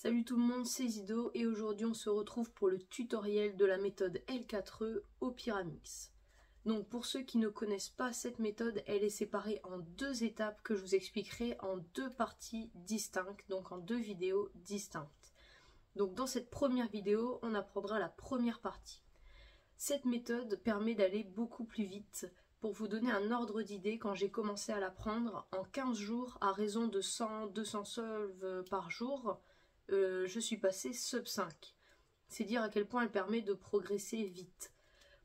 Salut tout le monde, c'est Zido et aujourd'hui on se retrouve pour le tutoriel de la méthode L4E au Pyramix. Donc pour ceux qui ne connaissent pas cette méthode, elle est séparée en deux étapes que je vous expliquerai en deux parties distinctes, donc en deux vidéos distinctes. Donc dans cette première vidéo, on apprendra la première partie. Cette méthode permet d'aller beaucoup plus vite. Pour vous donner un ordre d'idée, quand j'ai commencé à l'apprendre, en 15 jours, à raison de 100-200 solves par jour, je suis passée sub 5. C'est dire à quel point elle permet de progresser vite.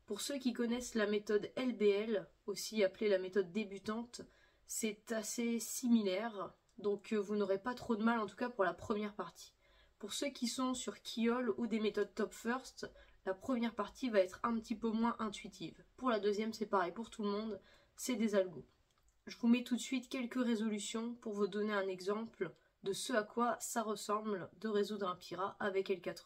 Pour ceux qui connaissent la méthode LBL, aussi appelée la méthode débutante, c'est assez similaire, donc vous n'aurez pas trop de mal en tout cas pour la première partie. Pour ceux qui sont sur Kiol ou des méthodes Top First, la première partie va être un petit peu moins intuitive. Pour la deuxième, c'est pareil pour tout le monde, c'est des algos. Je vous mets tout de suite quelques résolutions pour vous donner un exemple de ce à quoi ça ressemble de résoudre un Pira avec L4E.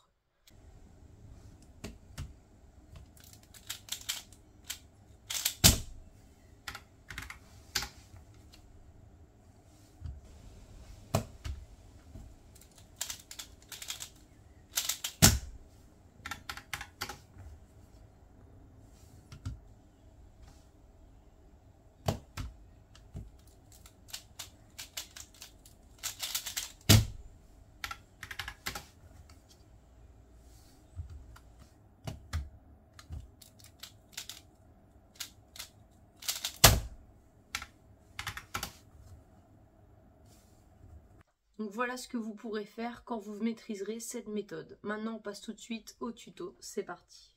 Donc voilà ce que vous pourrez faire quand vous maîtriserez cette méthode. Maintenant on passe tout de suite au tuto, c'est parti.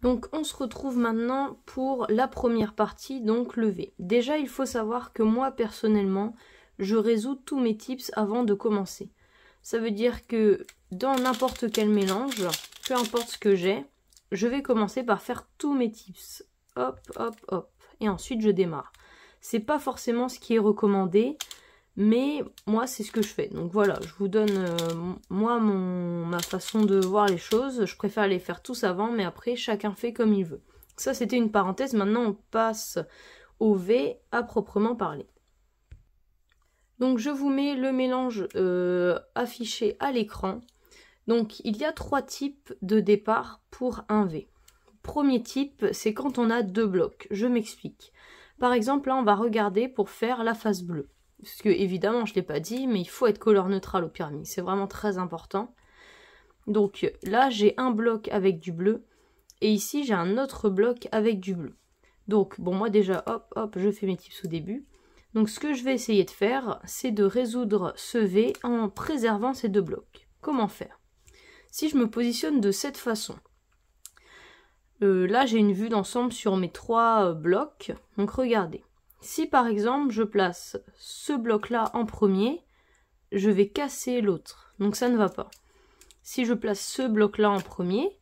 Donc on se retrouve maintenant pour la première partie, donc le V. Déjà il faut savoir que moi personnellement, je résous tous mes tips avant de commencer. Ça veut dire que dans n'importe quel mélange, peu importe ce que j'ai, je vais commencer par faire tous mes tips. Hop, hop, hop. Et ensuite je démarre. C'est pas forcément ce qui est recommandé. Mais moi c'est ce que je fais, donc voilà, je vous donne ma façon de voir les choses. Je préfère les faire tous avant, mais après chacun fait comme il veut. Ça c'était une parenthèse, maintenant on passe au V à proprement parler. Donc je vous mets le mélange affiché à l'écran. Donc il y a trois types de départ pour un V. Premier type, c'est quand on a deux blocs, je m'explique. Par exemple là on va regarder pour faire la face bleue. Parce que évidemment je ne l'ai pas dit, mais il faut être couleur neutrale au Pyramix, c'est vraiment très important. Donc là j'ai un bloc avec du bleu, et ici j'ai un autre bloc avec du bleu. Donc bon moi déjà hop hop je fais mes tips au début. Donc ce que je vais essayer de faire, c'est de résoudre ce V en préservant ces deux blocs. Comment faire? Si je me positionne de cette façon, là j'ai une vue d'ensemble sur mes trois blocs, donc regardez. Si par exemple je place ce bloc-là en premier, je vais casser l'autre, donc ça ne va pas. Si je place ce bloc-là en premier,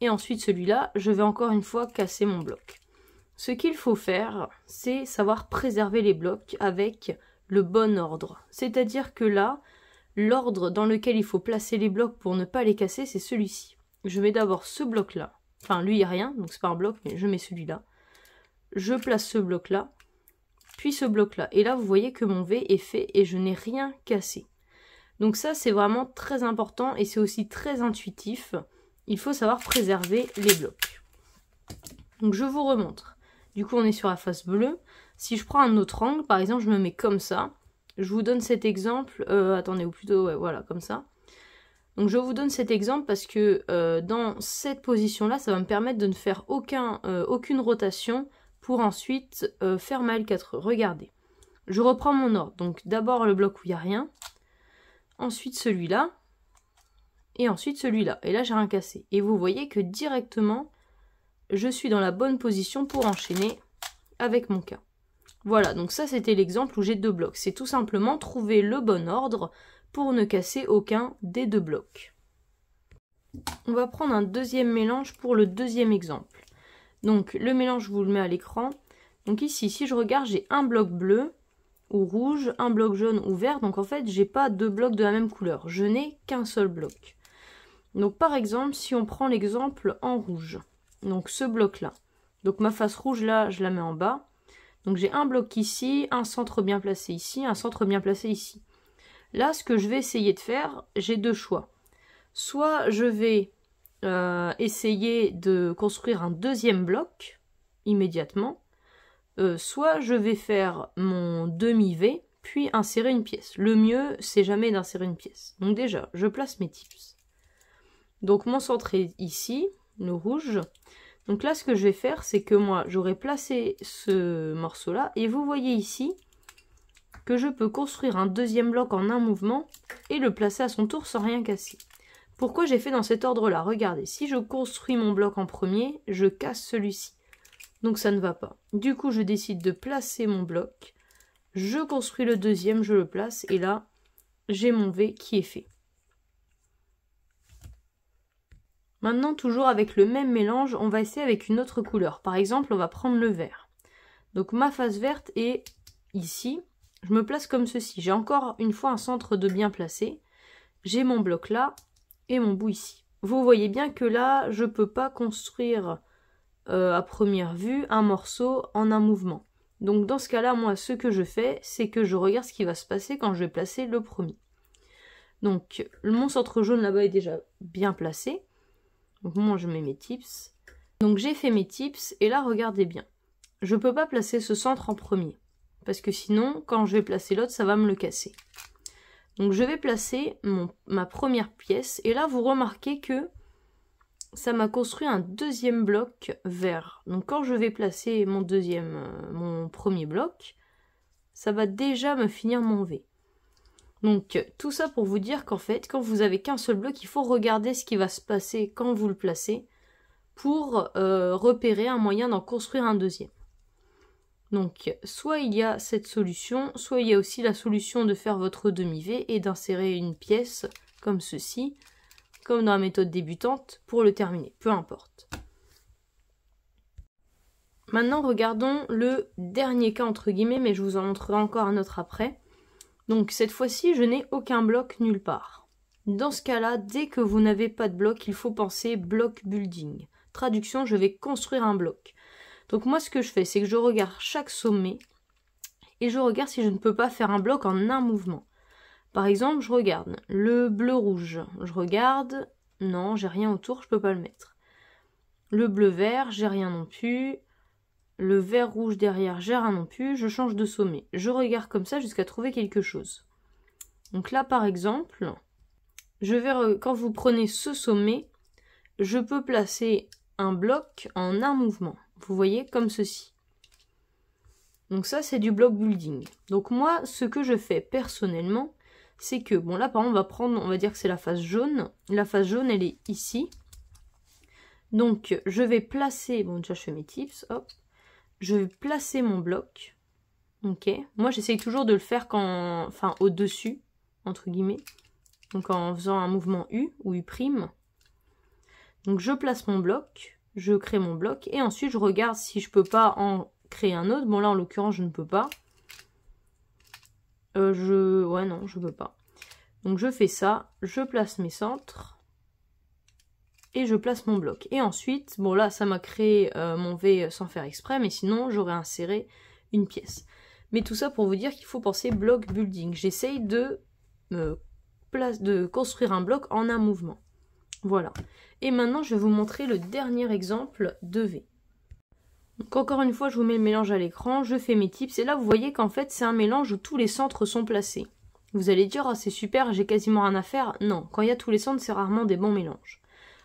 et ensuite celui-là, je vais encore une fois casser mon bloc. Ce qu'il faut faire, c'est savoir préserver les blocs avec le bon ordre. C'est-à-dire que là, l'ordre dans lequel il faut placer les blocs pour ne pas les casser, c'est celui-ci. Je mets d'abord ce bloc-là, enfin lui il n'y a rien, donc c'est pas un bloc, mais je mets celui-là. Je place ce bloc-là. Puis ce bloc là, et là vous voyez que mon V est fait et je n'ai rien cassé. Donc ça c'est vraiment très important et c'est aussi très intuitif, il faut savoir préserver les blocs. Donc je vous remontre, du coup on est sur la face bleue, si je prends un autre angle, par exemple je me mets comme ça, je vous donne cet exemple, attendez ou plutôt ouais, voilà comme ça. Donc je vous donne cet exemple parce que dans cette position là ça va me permettre de ne faire aucune rotation pour ensuite faire ma L4E. Regardez, je reprends mon ordre. Donc d'abord le bloc où il n'y a rien, ensuite celui-là, et ensuite celui-là. Et là j'ai rien cassé. Et vous voyez que directement, je suis dans la bonne position pour enchaîner avec mon K. Voilà, donc ça c'était l'exemple où j'ai deux blocs. C'est tout simplement trouver le bon ordre pour ne casser aucun des deux blocs. On va prendre un deuxième mélange pour le deuxième exemple. Donc le mélange, je vous le mets à l'écran. Donc ici, si je regarde, j'ai un bloc bleu ou rouge, un bloc jaune ou vert. Donc en fait, j'ai pas deux blocs de la même couleur. Je n'ai qu'un seul bloc. Donc par exemple, si on prend l'exemple en rouge, donc ce bloc-là. Donc ma face rouge là, je la mets en bas. Donc j'ai un bloc ici, un centre bien placé ici, un centre bien placé ici. Là, ce que je vais essayer de faire, j'ai deux choix. Soit je vais essayer de construire un deuxième bloc immédiatement, soit je vais faire mon demi-V, puis insérer une pièce. Le mieux, c'est jamais d'insérer une pièce. Donc déjà, je place mes tips. Donc mon centre est ici, le rouge. Donc là, ce que je vais faire, c'est que moi, j'aurais placé ce morceau-là, et vous voyez ici que je peux construire un deuxième bloc en un mouvement et le placer à son tour sans rien casser. Pourquoi j'ai fait dans cet ordre-là? Regardez, si je construis mon bloc en premier, je casse celui-ci. Donc ça ne va pas. Du coup, je décide de placer mon bloc. Je construis le deuxième, je le place, et là, j'ai mon V qui est fait. Maintenant, toujours avec le même mélange, on va essayer avec une autre couleur. Par exemple, on va prendre le vert. Donc ma face verte est ici. Je me place comme ceci. J'ai encore une fois un centre de bien placé. J'ai mon bloc là et mon bout ici. Vous voyez bien que là, je ne peux pas construire à première vue un morceau en un mouvement. Donc dans ce cas-là, moi, ce que je fais, c'est que je regarde ce qui va se passer quand je vais placer le premier. Donc mon centre jaune là-bas est déjà bien placé. Donc moi, je mets mes tips. Donc j'ai fait mes tips et là, regardez bien. Je ne peux pas placer ce centre en premier. Parce que sinon, quand je vais placer l'autre, ça va me le casser. Donc je vais placer ma première pièce. Et là, vous remarquez que ça m'a construit un deuxième bloc vert. Donc quand je vais placer mon premier bloc, ça va déjà me finir mon V. Donc tout ça pour vous dire qu'en fait, quand vous avez qu'un seul bloc, il faut regarder ce qui va se passer quand vous le placez pour repérer un moyen d'en construire un deuxième. Donc, soit il y a cette solution, soit il y a aussi la solution de faire votre demi-V et d'insérer une pièce comme ceci, comme dans la méthode débutante, pour le terminer, peu importe. Maintenant, regardons le dernier cas entre guillemets, mais je vous en montrerai encore un autre après. Donc, cette fois-ci, je n'ai aucun bloc nulle part. Dans ce cas-là, dès que vous n'avez pas de bloc, il faut penser block building. Traduction, je vais construire un bloc. Donc moi, ce que je fais, c'est que je regarde chaque sommet et je regarde si je ne peux pas faire un bloc en un mouvement. Par exemple, je regarde le bleu-rouge. Je regarde, non, j'ai rien autour, je ne peux pas le mettre. Le bleu-vert, j'ai rien non plus. Le vert-rouge derrière, j'ai rien non plus. Je change de sommet. Je regarde comme ça jusqu'à trouver quelque chose. Donc là, par exemple, quand vous prenez ce sommet, je peux placer un bloc en un mouvement. Vous voyez, comme ceci. Donc ça, c'est du block building. Donc moi, ce que je fais personnellement, c'est que, bon là, par exemple, on va dire que c'est la face jaune. La face jaune, elle est ici. Donc, je vais placer, bon déjà, je fais mes tips, hop. Je vais placer mon bloc. Ok. Moi, j'essaye toujours de le faire au-dessus, entre guillemets. Donc, en faisant un mouvement U ou U'. Donc, je place mon bloc. Je crée mon bloc et ensuite je regarde si je peux pas en créer un autre. Bon là en l'occurrence je ne peux pas. Ouais non je peux pas. Donc je fais ça, je place mes centres et je place mon bloc. Et ensuite, bon là ça m'a créé mon V sans faire exprès, mais sinon j'aurais inséré une pièce. Mais tout ça pour vous dire qu'il faut penser block building. J'essaye de construire un bloc en un mouvement. Voilà. Et maintenant, je vais vous montrer le dernier exemple de V. Donc encore une fois, je vous mets le mélange à l'écran, je fais mes tips. Et là, vous voyez qu'en fait, c'est un mélange où tous les centres sont placés. Vous allez dire, oh, c'est super, j'ai quasiment rien à faire. Non, quand il y a tous les centres, c'est rarement des bons mélanges.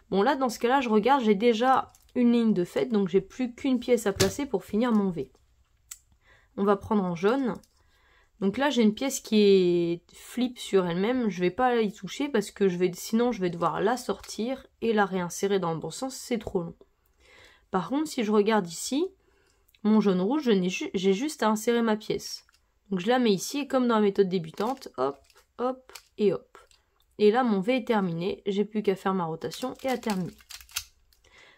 Bon, là, dans ce cas-là, je regarde, j'ai déjà une ligne de fait, donc j'ai plus qu'une pièce à placer pour finir mon V. On va prendre en jaune. Donc là, j'ai une pièce qui est flip sur elle-même. Je ne vais pas y toucher parce que sinon, je vais devoir la sortir et la réinsérer dans le bon sens. C'est trop long. Par contre, si je regarde ici, mon jaune-rouge, j'ai juste à insérer ma pièce. Donc je la mets ici et comme dans la méthode débutante, hop, hop et hop. Et là, mon V est terminé. J'ai plus qu'à faire ma rotation et à terminer.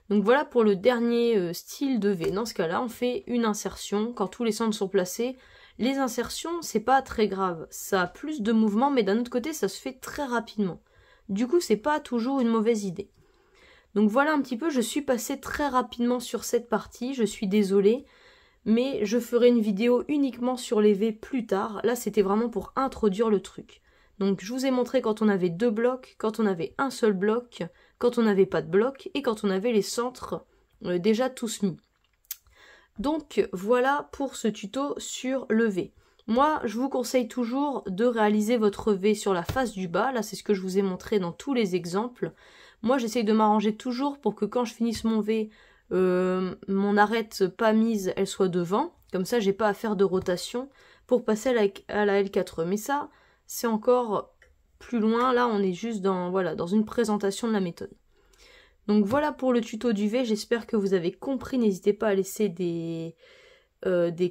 Donc voilà pour le dernier style de V. Dans ce cas-là, on fait une insertion quand tous les centres sont placés. Les insertions, c'est pas très grave. Ça a plus de mouvement, mais d'un autre côté, ça se fait très rapidement. Du coup, c'est pas toujours une mauvaise idée. Donc voilà un petit peu, je suis passée très rapidement sur cette partie. Je suis désolée, mais je ferai une vidéo uniquement sur les V plus tard. Là, c'était vraiment pour introduire le truc. Donc je vous ai montré quand on avait 2 blocs, quand on avait un seul bloc, quand on n'avait pas de bloc et quand on avait les centres déjà tous mis. Donc voilà pour ce tuto sur le V. Moi je vous conseille toujours de réaliser votre V sur la face du bas, là c'est ce que je vous ai montré dans tous les exemples. Moi j'essaye de m'arranger toujours pour que quand je finisse mon V, mon arête pas mise elle soit devant, comme ça j'ai pas à faire de rotation pour passer à la L4E. Mais ça c'est encore plus loin, là on est juste dans, voilà, dans une présentation de la méthode. Donc voilà pour le tuto du V, j'espère que vous avez compris, n'hésitez pas à laisser des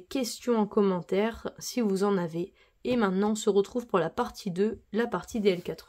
questions en commentaire si vous en avez. Et maintenant on se retrouve pour la partie 2, la partie des L4E.